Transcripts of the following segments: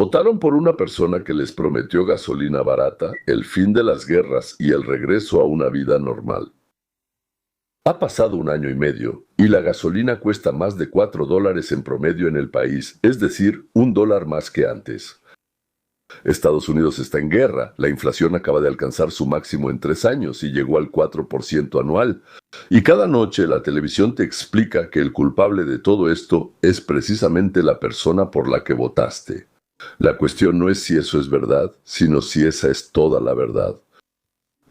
Votaron por una persona que les prometió gasolina barata, el fin de las guerras y el regreso a una vida normal. Ha pasado un año y medio y la gasolina cuesta más de $4 en promedio en el país, es decir, $1 más que antes. Estados Unidos está en guerra, la inflación acaba de alcanzar su máximo en 3 años y llegó al 4% anual. Y cada noche la televisión te explica que el culpable de todo esto es precisamente la persona por la que votaste. La cuestión no es si eso es verdad, sino si esa es toda la verdad.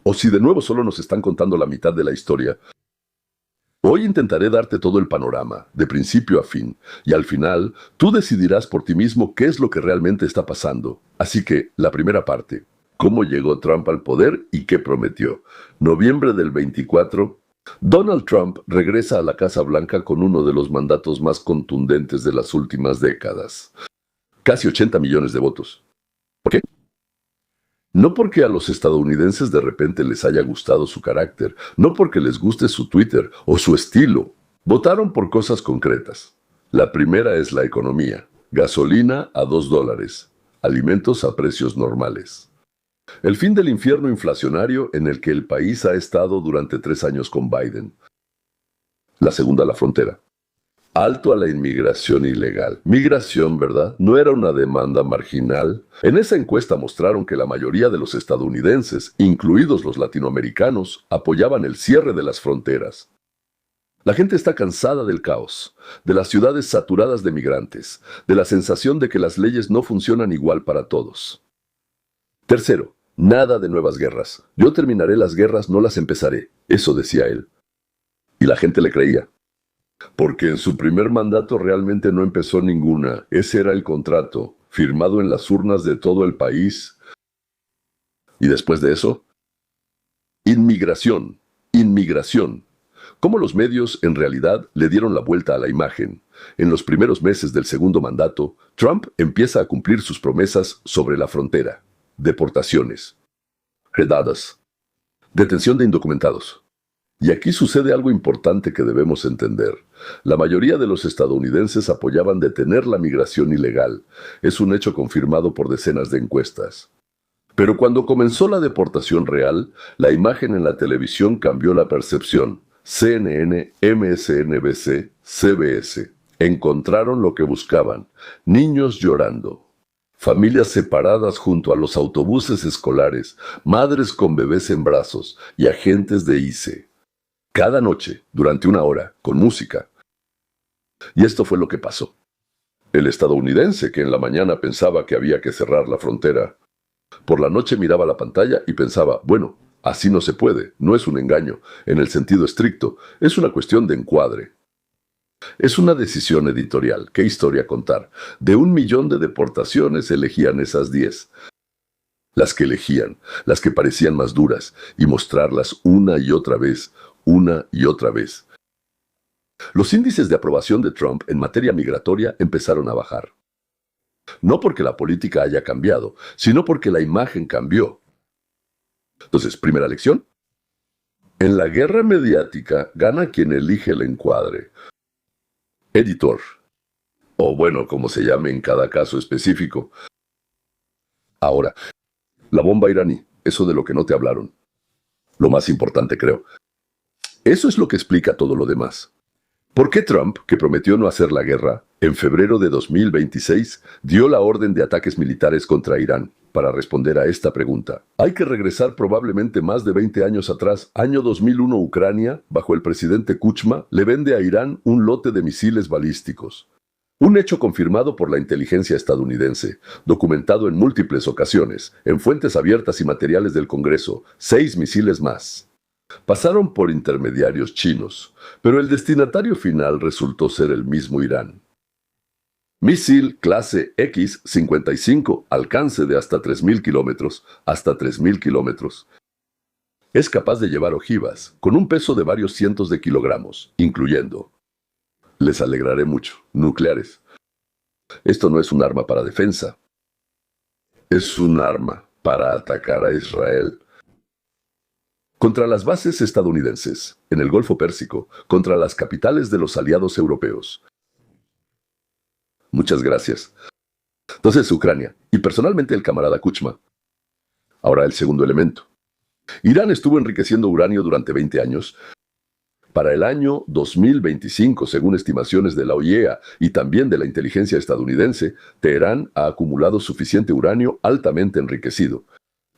O si de nuevo solo nos están contando la mitad de la historia. Hoy intentaré darte todo el panorama, de principio a fin, y al final tú decidirás por ti mismo qué es lo que realmente está pasando. Así que, la primera parte, ¿cómo llegó Trump al poder y qué prometió? Noviembre del 24, Donald Trump regresa a la Casa Blanca con uno de los mandatos más contundentes de las últimas décadas. Casi 80 millones de votos. ¿Por qué? No porque a los estadounidenses de repente les haya gustado su carácter, no porque les guste su Twitter o su estilo. Votaron por cosas concretas. La primera es la economía. Gasolina a $2. Alimentos a precios normales. El fin del infierno inflacionario en el que el país ha estado durante 3 años con Biden. La segunda, la frontera. Alto a la inmigración ilegal. Migración, ¿verdad? No era una demanda marginal. En esa encuesta mostraron que la mayoría de los estadounidenses, incluidos los latinoamericanos, apoyaban el cierre de las fronteras. La gente está cansada del caos, de las ciudades saturadas de migrantes, de la sensación de que las leyes no funcionan igual para todos. Tercero, nada de nuevas guerras. Yo terminaré las guerras, no las empezaré. Eso decía él. Y la gente le creía. Porque en su primer mandato realmente no empezó ninguna. Ese era el contrato, firmado en las urnas de todo el país. Y después de eso, inmigración, inmigración. Cómo los medios en realidad le dieron la vuelta a la imagen. En los primeros meses del segundo mandato, Trump empieza a cumplir sus promesas sobre la frontera. Deportaciones, redadas, detención de indocumentados. Y aquí sucede algo importante que debemos entender. La mayoría de los estadounidenses apoyaban detener la migración ilegal. Es un hecho confirmado por decenas de encuestas. Pero cuando comenzó la deportación real, la imagen en la televisión cambió la percepción. CNN, MSNBC, CBS. Encontraron lo que buscaban. Niños llorando. Familias separadas junto a los autobuses escolares, madres con bebés en brazos y agentes de ICE. Cada noche, durante 1 hora, con música. Y esto fue lo que pasó. El estadounidense que en la mañana pensaba que había que cerrar la frontera, por la noche miraba la pantalla y pensaba, bueno, así no se puede, no es un engaño, en el sentido estricto, es una cuestión de encuadre. Es una decisión editorial, ¿qué historia contar? De 1 millón de deportaciones elegían esas 10. Las que elegían, las que parecían más duras, y mostrarlas una y otra vez, una y otra vez. Los índices de aprobación de Trump en materia migratoria empezaron a bajar. No porque la política haya cambiado, sino porque la imagen cambió. Entonces, primera lección. En la guerra mediática gana quien elige el encuadre. Editor. O bueno, como se llame en cada caso específico. Ahora, la bomba iraní, eso de lo que no te hablaron. Lo más importante, creo. Eso es lo que explica todo lo demás. ¿Por qué Trump, que prometió no hacer la guerra, en febrero de 2026 dio la orden de ataques militares contra Irán? Para responder a esta pregunta, hay que regresar probablemente más de 20 años atrás. Año 2001, Ucrania, bajo el presidente Kuchma, le vende a Irán un lote de misiles balísticos. Un hecho confirmado por la inteligencia estadounidense, documentado en múltiples ocasiones, en fuentes abiertas y materiales del Congreso, 6 misiles más. Pasaron por intermediarios chinos, pero el destinatario final resultó ser el mismo Irán. Misil clase X-55, alcance de hasta 3.000 kilómetros, hasta 3.000 kilómetros. Es capaz de llevar ojivas, con un peso de varios cientos de kilogramos, incluyendo, les alegraré mucho, nucleares. Esto no es un arma para defensa. Es un arma para atacar a Israel. Contra las bases estadounidenses, en el Golfo Pérsico, contra las capitales de los aliados europeos. Muchas gracias. Entonces Ucrania, y personalmente el camarada Kuchma. Ahora el segundo elemento. Irán estuvo enriqueciendo uranio durante 20 años. Para el año 2025, según estimaciones de la OIEA y también de la inteligencia estadounidense, Teherán ha acumulado suficiente uranio altamente enriquecido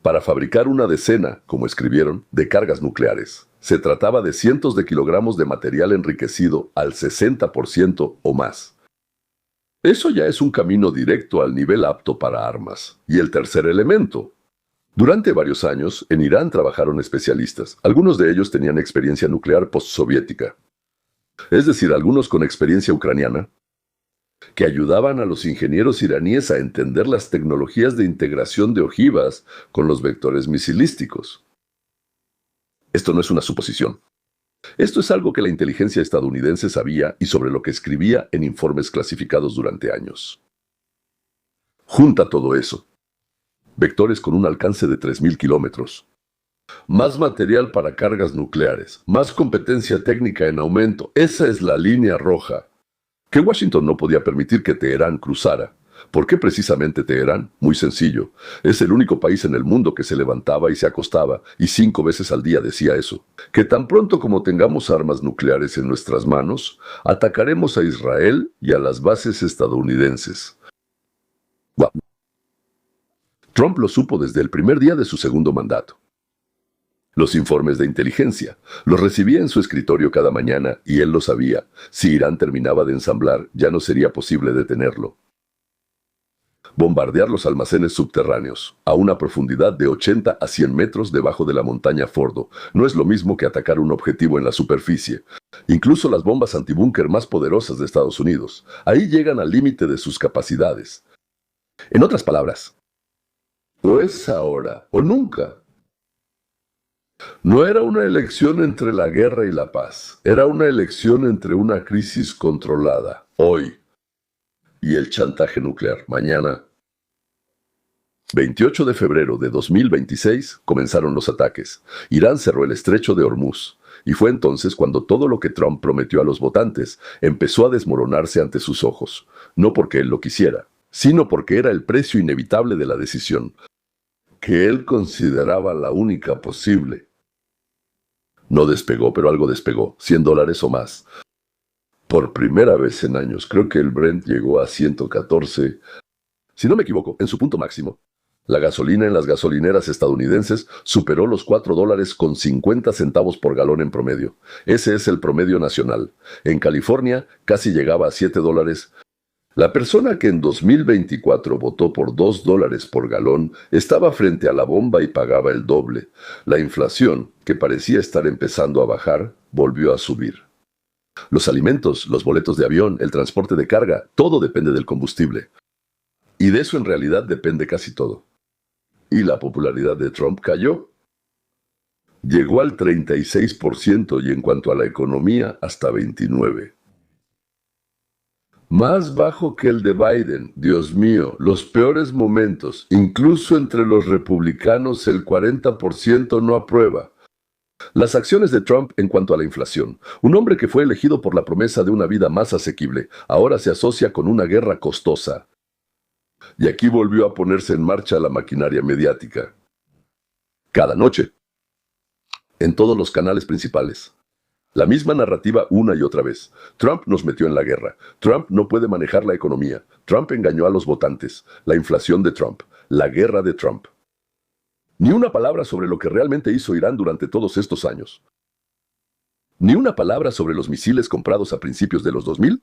para fabricar una decena, como escribieron, de cargas nucleares. Se trataba de cientos de kilogramos de material enriquecido al 60% o más. Eso ya es un camino directo al nivel apto para armas. Y el tercer elemento. Durante varios años, en Irán trabajaron especialistas. Algunos de ellos tenían experiencia nuclear postsoviética. Es decir, algunos con experiencia ucraniana, que ayudaban a los ingenieros iraníes a entender las tecnologías de integración de ojivas con los vectores misilísticos. Esto no es una suposición. Esto es algo que la inteligencia estadounidense sabía y sobre lo que escribía en informes clasificados durante años. Junta todo eso. Vectores con un alcance de 3.000 kilómetros. Más material para cargas nucleares. Más competencia técnica en aumento. Esa es la línea roja que Washington no podía permitir que Teherán cruzara. ¿Por qué precisamente Teherán? Muy sencillo. Es el único país en el mundo que se levantaba y se acostaba, y 5 veces al día decía eso. Que tan pronto como tengamos armas nucleares en nuestras manos, atacaremos a Israel y a las bases estadounidenses. Wow. Trump lo supo desde el primer día de su segundo mandato. Los informes de inteligencia los recibía en su escritorio cada mañana y él lo sabía. Si Irán terminaba de ensamblar, ya no sería posible detenerlo. Bombardear los almacenes subterráneos, a una profundidad de 80 a 100 metros debajo de la montaña Fordo, no es lo mismo que atacar un objetivo en la superficie. Incluso las bombas antibúnker más poderosas de Estados Unidos, ahí llegan al límite de sus capacidades. En otras palabras, o es ahora o nunca. No era una elección entre la guerra y la paz, era una elección entre una crisis controlada, hoy, y el chantaje nuclear, mañana. 28 de febrero de 2026 comenzaron los ataques. Irán cerró el estrecho de Hormuz, y fue entonces cuando todo lo que Trump prometió a los votantes empezó a desmoronarse ante sus ojos, no porque él lo quisiera, sino porque era el precio inevitable de la decisión, que él consideraba la única posible. No despegó, pero algo despegó, $100 o más. Por primera vez en años, creo que el Brent llegó a 114. Si no me equivoco, en su punto máximo. La gasolina en las gasolineras estadounidenses superó los $4.50 por galón en promedio. Ese es el promedio nacional. En California casi llegaba a $7. La persona que en 2024 votó por $2 por galón estaba frente a la bomba y pagaba el doble. La inflación, que parecía estar empezando a bajar, volvió a subir. Los alimentos, los boletos de avión, el transporte de carga, todo depende del combustible. Y de eso en realidad depende casi todo. Y la popularidad de Trump cayó. Llegó al 36% y en cuanto a la economía, hasta 29%. Más bajo que el de Biden, Dios mío, los peores momentos, incluso entre los republicanos el 40% no aprueba. Las acciones de Trump en cuanto a la inflación. Un hombre que fue elegido por la promesa de una vida más asequible, ahora se asocia con una guerra costosa. Y aquí volvió a ponerse en marcha la maquinaria mediática. Cada noche. En todos los canales principales. La misma narrativa una y otra vez. Trump nos metió en la guerra. Trump no puede manejar la economía. Trump engañó a los votantes. La inflación de Trump. La guerra de Trump. Ni una palabra sobre lo que realmente hizo Irán durante todos estos años. Ni una palabra sobre los misiles comprados a principios de los 2000.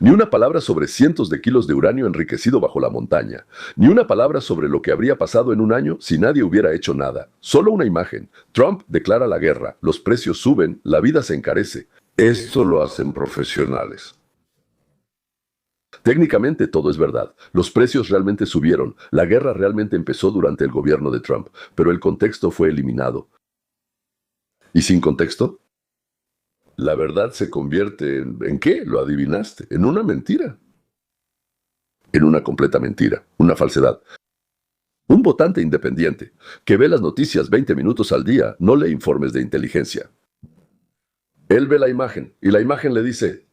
Ni una palabra sobre cientos de kilos de uranio enriquecido bajo la montaña. Ni una palabra sobre lo que habría pasado en un año si nadie hubiera hecho nada. Solo una imagen. Trump declara la guerra, los precios suben, la vida se encarece. Esto lo hacen profesionales. Técnicamente todo es verdad. Los precios realmente subieron. La guerra realmente empezó durante el gobierno de Trump, pero el contexto fue eliminado. ¿Y sin contexto? La verdad se convierte ¿en qué? ¿Lo adivinaste? En una mentira. En una completa mentira, una falsedad. Un votante independiente, que ve las noticias 20 minutos al día, no lee informes de inteligencia. Él ve la imagen, y la imagen le dice,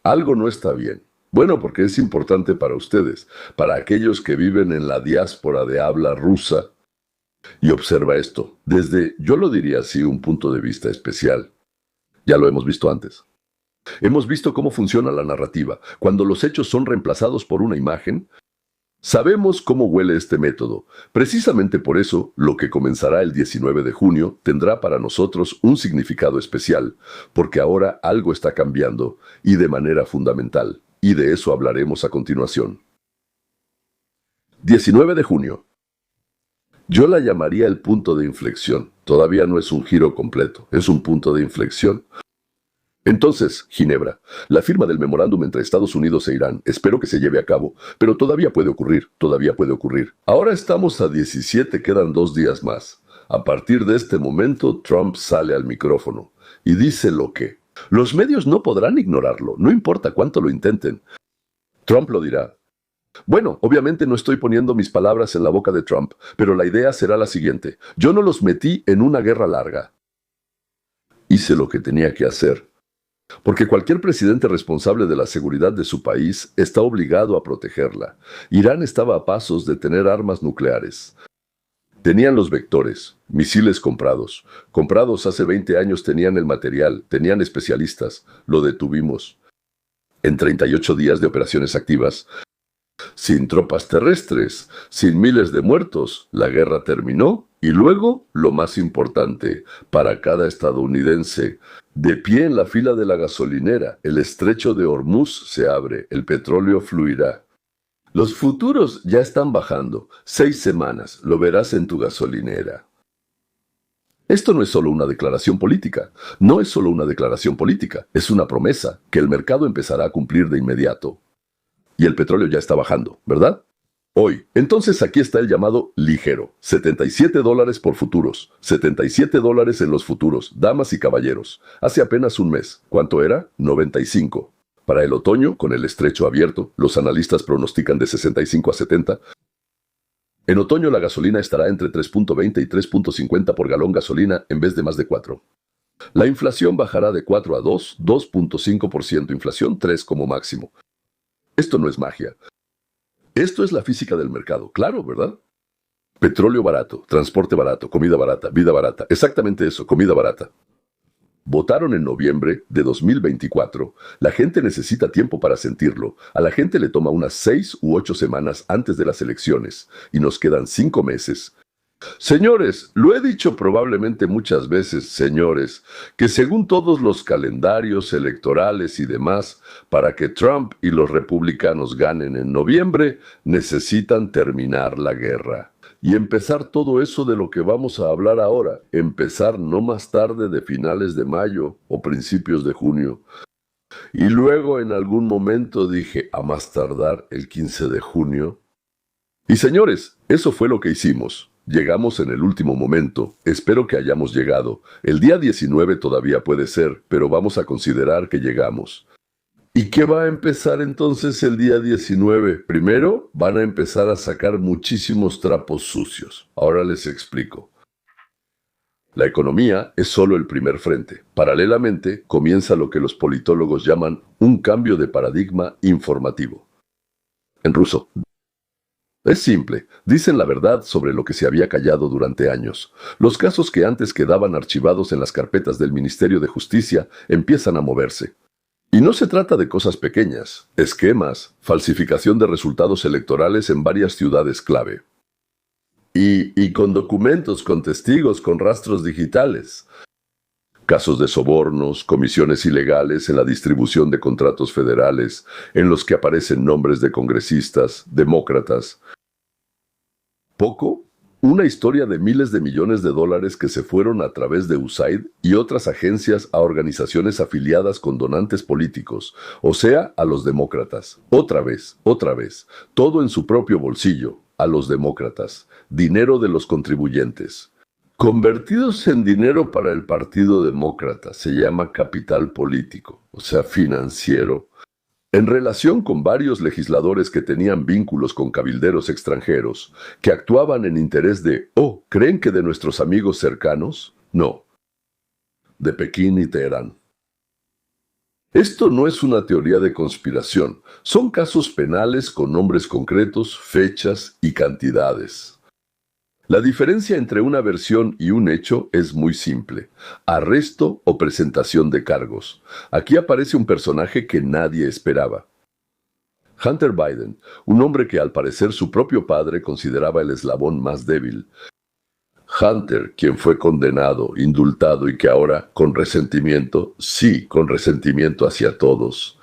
algo no está bien. Bueno, porque es importante para ustedes, para aquellos que viven en la diáspora de habla rusa. Y observa esto, desde, yo lo diría así, un punto de vista especial. Ya lo hemos visto antes. Hemos visto cómo funciona la narrativa. Cuando los hechos son reemplazados por una imagen, sabemos cómo huele este método. Precisamente por eso, lo que comenzará el 19 de junio tendrá para nosotros un significado especial, porque ahora algo está cambiando, y de manera fundamental. Y de eso hablaremos a continuación. 19 de junio. Yo la llamaría el punto de inflexión. Todavía no es un giro completo, es un punto de inflexión. Entonces, Ginebra, la firma del memorándum entre Estados Unidos e Irán, espero que se lleve a cabo, pero todavía puede ocurrir, todavía puede ocurrir. Ahora estamos a 17, quedan 2 días más. A partir de este momento, Trump sale al micrófono y dice lo que. Los medios no podrán ignorarlo, no importa cuánto lo intenten. Trump lo dirá. Bueno, obviamente no estoy poniendo mis palabras en la boca de Trump, pero la idea será la siguiente. Yo no los metí en una guerra larga. Hice lo que tenía que hacer. Porque cualquier presidente responsable de la seguridad de su país está obligado a protegerla. Irán estaba a pasos de tener armas nucleares. Tenían los vectores, misiles comprados. Comprados hace 20 años tenían el material, tenían especialistas. Lo detuvimos. En 38 días de operaciones activas, sin tropas terrestres, sin miles de muertos, la guerra terminó y luego, lo más importante, para cada estadounidense, de pie en la fila de la gasolinera, el estrecho de Hormuz se abre, el petróleo fluirá. Los futuros ya están bajando, 6 semanas, lo verás en tu gasolinera. Esto no es solo una declaración política, no es solo una declaración política, es una promesa que el mercado empezará a cumplir de inmediato. Y el petróleo ya está bajando, ¿verdad? Hoy. Entonces aquí está el llamado ligero. $77 por futuros. $77 en los futuros, damas y caballeros. Hace apenas un mes. ¿Cuánto era? 95. Para el otoño, con el estrecho abierto, los analistas pronostican de 65 a 70. En otoño la gasolina estará entre 3.20 y 3.50 por galón gasolina en vez de más de 4. La inflación bajará de 4 a 2, 2.5%, inflación 3 como máximo. Esto no es magia. Esto es la física del mercado, claro, ¿verdad? Petróleo barato, transporte barato, comida barata, vida barata. Exactamente eso, comida barata. Votaron en noviembre de 2024. La gente necesita tiempo para sentirlo. A la gente le toma unas 6 u 8 semanas antes de las elecciones. Y nos quedan 5 meses. Señores, lo he dicho probablemente muchas veces, señores, que según todos los calendarios electorales y demás, para que Trump y los republicanos ganen en noviembre, necesitan terminar la guerra. Y empezar todo eso de lo que vamos a hablar ahora, empezar no más tarde de finales de mayo o principios de junio. Y luego en algún momento dije, a más tardar el 15 de junio. Y señores, eso fue lo que hicimos. Llegamos en el último momento. Espero que hayamos llegado. El día 19 todavía puede ser, pero vamos a considerar que llegamos. ¿Y qué va a empezar entonces el día 19? Primero, van a empezar a sacar muchísimos trapos sucios. Ahora les explico. La economía es solo el primer frente. Paralelamente, comienza lo que los politólogos llaman un cambio de paradigma informativo. En ruso. Es simple, dicen la verdad sobre lo que se había callado durante años. Los casos que antes quedaban archivados en las carpetas del Ministerio de Justicia empiezan a moverse. Y no se trata de cosas pequeñas, esquemas, falsificación de resultados electorales en varias ciudades clave. Y con documentos, con testigos, con rastros digitales. Casos de sobornos, comisiones ilegales en la distribución de contratos federales, en los que aparecen nombres de congresistas, demócratas. Poco, una historia de miles de millones de dólares que se fueron a través de USAID y otras agencias a organizaciones afiliadas con donantes políticos, o sea, a los demócratas. Otra vez, todo en su propio bolsillo, a los demócratas, dinero de los contribuyentes. Convertidos en dinero para el Partido Demócrata, se llama capital político, o sea, financiero. En relación con varios legisladores que tenían vínculos con cabilderos extranjeros, que actuaban en interés de, ¿creen que de nuestros amigos cercanos? No, de Pekín y Teherán. Esto no es una teoría de conspiración, son casos penales con nombres concretos, fechas y cantidades. La diferencia entre una versión y un hecho es muy simple: arresto o presentación de cargos. Aquí aparece un personaje que nadie esperaba. Hunter Biden, un hombre que al parecer su propio padre consideraba el eslabón más débil. Hunter, quien fue condenado, indultado y que ahora, con resentimiento, sí, con resentimiento hacia todos.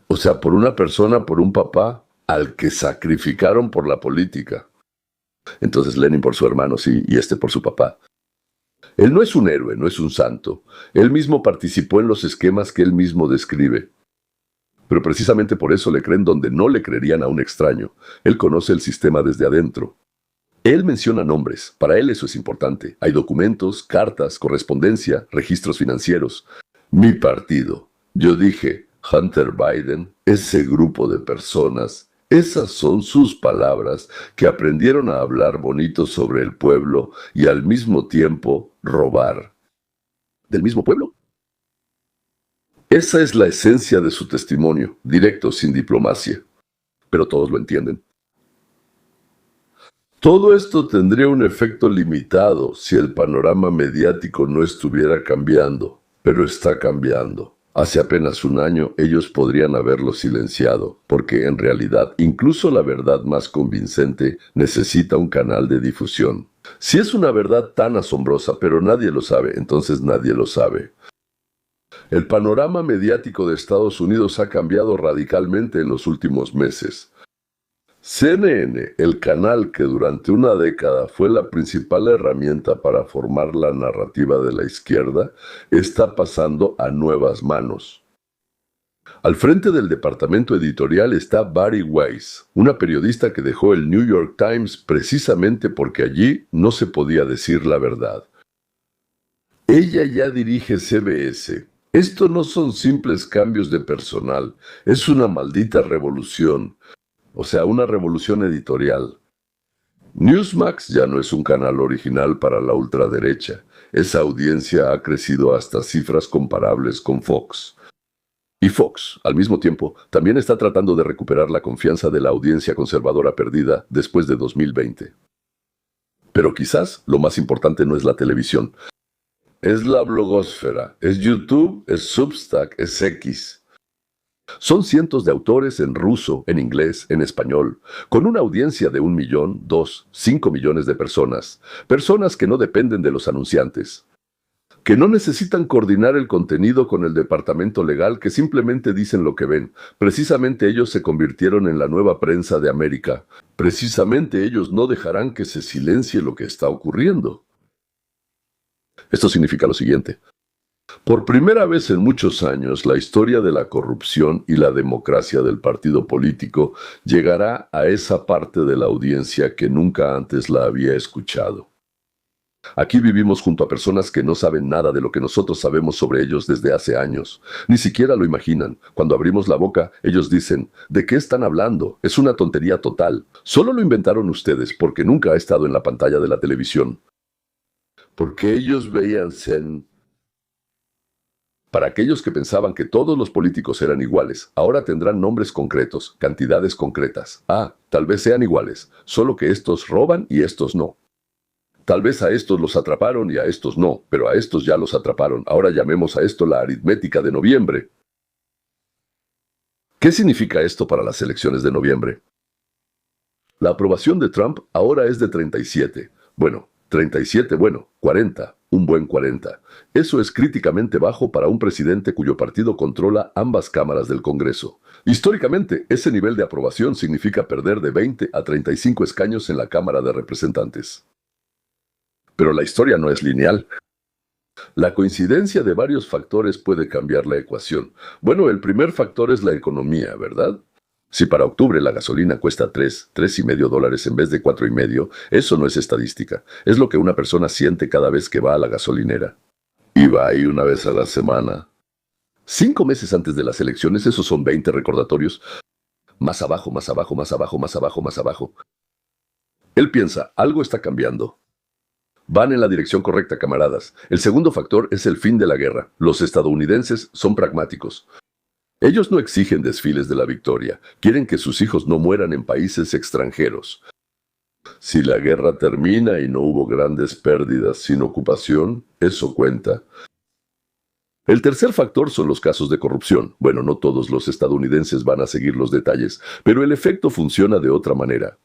O sea, por una persona, por un papá, al que sacrificaron por la política. Entonces Lenin por su hermano, sí, y este por su papá. Él no es un héroe, no es un santo. Él mismo participó en los esquemas que él mismo describe. Pero precisamente por eso le creen donde no le creerían a un extraño. Él conoce el sistema desde adentro. Él menciona nombres, para él eso es importante. Hay documentos, cartas, correspondencia, registros financieros. Mi partido. Yo dije, Hunter Biden, ese grupo de personas, esas son sus palabras, que aprendieron a hablar bonito sobre el pueblo y al mismo tiempo robar. ¿Del mismo pueblo? Esa es la esencia de su testimonio, directo, sin diplomacia. Pero todos lo entienden. Todo esto tendría un efecto limitado si el panorama mediático no estuviera cambiando, pero está cambiando. Hace apenas un año ellos podrían haberlo silenciado, porque en realidad incluso la verdad más convincente necesita un canal de difusión. Si es una verdad tan asombrosa, pero nadie lo sabe, entonces nadie lo sabe. El panorama mediático de Estados Unidos ha cambiado radicalmente en los últimos meses. CNN, el canal que durante una década fue la principal herramienta para formar la narrativa de la izquierda, está pasando a nuevas manos. Al frente del departamento editorial está Bari Weiss, una periodista que dejó el New York Times precisamente porque allí no se podía decir la verdad. Ella ya dirige CBS. Esto no son simples cambios de personal, es una maldita revolución. O sea, una revolución editorial. Newsmax ya no es un canal original para la ultraderecha. Esa audiencia ha crecido hasta cifras comparables con Fox. Y Fox, al mismo tiempo, también está tratando de recuperar la confianza de la audiencia conservadora perdida después de 2020. Pero quizás lo más importante no es la televisión. Es la blogosfera, es YouTube, es Substack, es X. Son cientos de autores en ruso, en inglés, en español, con una audiencia de 1 millón, 2, 5 millones de personas. Personas que no dependen de los anunciantes, que no necesitan coordinar el contenido con el departamento legal, que simplemente dicen lo que ven. Precisamente ellos se convirtieron en la nueva prensa de América. Precisamente ellos no dejarán que se silencie lo que está ocurriendo. Esto significa lo siguiente. Por primera vez en muchos años, la historia de la corrupción y la democracia del partido político llegará a esa parte de la audiencia que nunca antes la había escuchado. Aquí vivimos junto a personas que no saben nada de lo que nosotros sabemos sobre ellos desde hace años. Ni siquiera lo imaginan. Cuando abrimos la boca, ellos dicen, ¿de qué están hablando? Es una tontería total. Solo lo inventaron ustedes porque nunca ha estado en la pantalla de la televisión. Porque ellos veían Para aquellos que pensaban que todos los políticos eran iguales, ahora tendrán nombres concretos, cantidades concretas. Ah, tal vez sean iguales, solo que estos roban y estos no. Tal vez a estos los atraparon y a estos no, pero a estos ya los atraparon. Ahora llamemos a esto la aritmética de noviembre. ¿Qué significa esto para las elecciones de noviembre? La aprobación de Trump ahora es de 37. Bueno, 37, 40. Un buen 40. Eso es críticamente bajo para un presidente cuyo partido controla ambas cámaras del Congreso. Históricamente, ese nivel de aprobación significa perder de 20 a 35 escaños en la Cámara de Representantes. Pero la historia no es lineal. La coincidencia de varios factores puede cambiar la ecuación. Bueno, el primer factor es la economía, ¿verdad? Si para octubre la gasolina cuesta $3.50 en vez de $4.50, eso no es estadística. Es lo que una persona siente cada vez que va a la gasolinera. Y va ahí una vez a la semana. 5 meses antes de las elecciones, esos son 20 recordatorios. Más abajo, más abajo, más abajo, más abajo, más abajo. Él piensa, algo está cambiando. Van en la dirección correcta, camaradas. El segundo factor es el fin de la guerra. Los estadounidenses son pragmáticos. Ellos no exigen desfiles de la victoria. Quieren que sus hijos no mueran en países extranjeros. Si la guerra termina y no hubo grandes pérdidas sin ocupación, eso cuenta. El tercer factor son los casos de corrupción. Bueno, no todos los estadounidenses van a seguir los detalles, pero el efecto funciona de otra manera.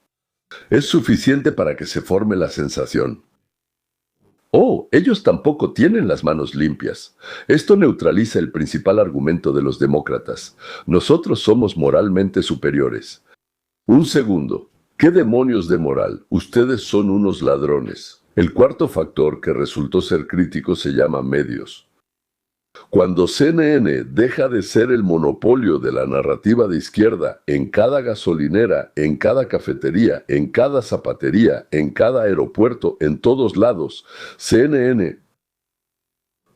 Es suficiente para que se forme la sensación. Oh, ellos tampoco tienen las manos limpias. Esto neutraliza el principal argumento de los demócratas. Nosotros somos moralmente superiores. Un segundo. ¿Qué demonios de moral? Ustedes son unos ladrones. El cuarto factor que resultó ser crítico se llama medios. Cuando CNN deja de ser el monopolio de la narrativa de izquierda en cada gasolinera, en cada cafetería, en cada zapatería, en cada aeropuerto, en todos lados, CNN,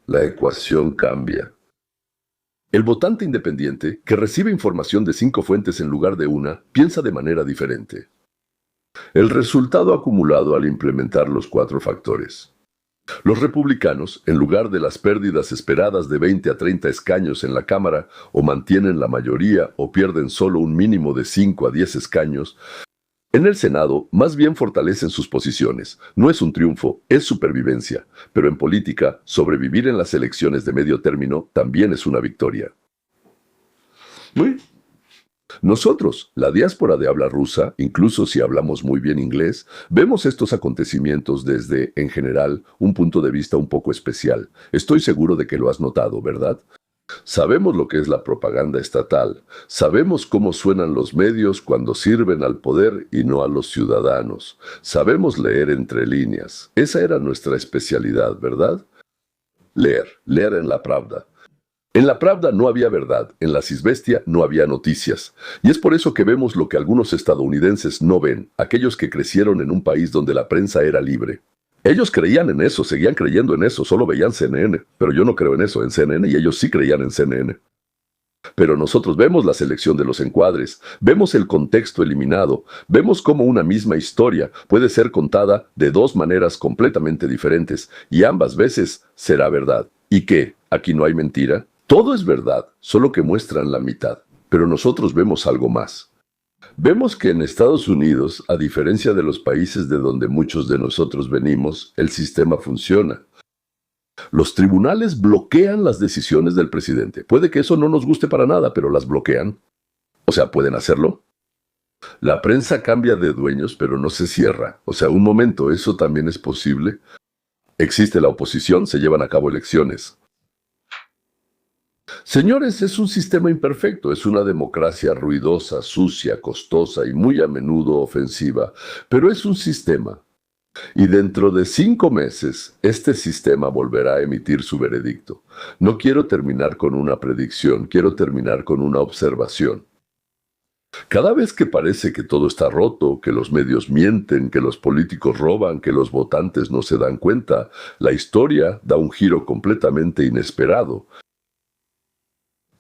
la ecuación cambia. El votante independiente, que recibe información de 5 fuentes en lugar de una, piensa de manera diferente. El resultado acumulado al implementar los 4 factores. Los republicanos, en lugar de las pérdidas esperadas de 20 a 30 escaños en la Cámara, o mantienen la mayoría o pierden solo un mínimo de 5 a 10 escaños, en el Senado más bien fortalecen sus posiciones. No es un triunfo, es supervivencia. Pero en política, sobrevivir en las elecciones de medio término también es una victoria. Nosotros, la diáspora de habla rusa, incluso si hablamos muy bien inglés, vemos estos acontecimientos desde, en general, un punto de vista un poco especial. Estoy seguro de que lo has notado, ¿verdad? Sabemos lo que es la propaganda estatal. Sabemos cómo suenan los medios cuando sirven al poder y no a los ciudadanos. Sabemos leer entre líneas. Esa era nuestra especialidad, ¿verdad? Leer en la Pravda. En la Pravda no había verdad, en la Izvestia no había noticias. Y es por eso que vemos lo que algunos estadounidenses no ven, aquellos que crecieron en un país donde la prensa era libre. Ellos creían en eso, seguían creyendo en eso, solo veían CNN. Pero yo no creo en eso, en CNN, y ellos sí creían en CNN. Pero nosotros vemos la selección de los encuadres, vemos el contexto eliminado, vemos cómo una misma historia puede ser contada de 2 maneras completamente diferentes, y ambas veces será verdad. ¿Y qué? ¿Aquí no hay mentira? Todo es verdad, solo que muestran la mitad. Pero nosotros vemos algo más. Vemos que en Estados Unidos, a diferencia de los países de donde muchos de nosotros venimos, el sistema funciona. Los tribunales bloquean las decisiones del presidente. Puede que eso no nos guste para nada, pero las bloquean. O sea, ¿pueden hacerlo? La prensa cambia de dueños, pero no se cierra. O sea, un momento, ¿eso también es posible? Existe la oposición, se llevan a cabo elecciones. Señores, es un sistema imperfecto, es una democracia ruidosa, sucia, costosa y muy a menudo ofensiva, pero es un sistema. Y dentro de 5 meses, este sistema volverá a emitir su veredicto. No quiero terminar con una predicción, quiero terminar con una observación. Cada vez que parece que todo está roto, que los medios mienten, que los políticos roban, que los votantes no se dan cuenta, la historia da un giro completamente inesperado.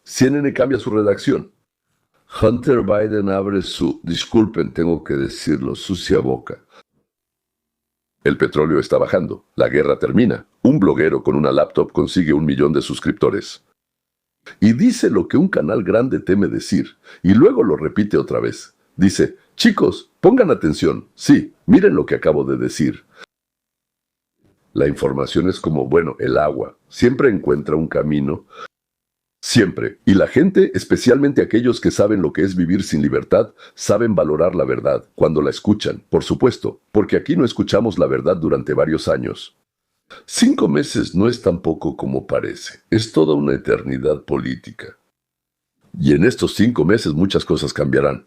CNN cambia su redacción. Hunter Biden abre su, disculpen, tengo que decirlo, sucia boca. El petróleo está bajando, la guerra termina, un bloguero con una laptop consigue 1 millón de suscriptores. Y dice lo que un canal grande teme decir, y luego lo repite otra vez. Dice, chicos, pongan atención, sí, miren lo que acabo de decir. La información es como, bueno, el agua, siempre encuentra un camino. Siempre. Y la gente, especialmente aquellos que saben lo que es vivir sin libertad, saben valorar la verdad cuando la escuchan, por supuesto, porque aquí no escuchamos la verdad durante varios años. 5 meses no es tan poco como parece, es toda una eternidad política. Y en estos 5 meses muchas cosas cambiarán.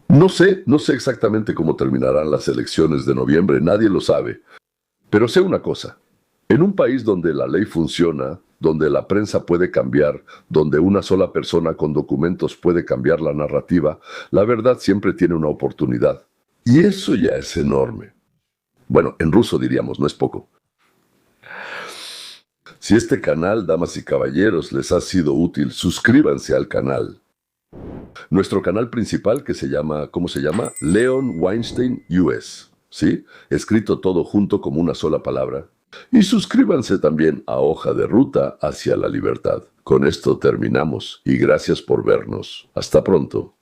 No sé exactamente cómo terminarán las elecciones de noviembre, nadie lo sabe. Pero sé una cosa, en un país donde la ley funciona, donde la prensa puede cambiar, donde una sola persona con documentos puede cambiar la narrativa, la verdad siempre tiene una oportunidad. Y eso ya es enorme. Bueno, en ruso diríamos, no es poco. Si este canal, damas y caballeros, les ha sido útil, suscríbanse al canal. Nuestro canal principal que se llama, ¿cómo se llama? Leon Weinstein US. ¿sí? Escrito todo junto como una sola palabra. Y suscríbanse también a Hoja de Ruta hacia la Libertad. Con esto terminamos y gracias por vernos. Hasta pronto.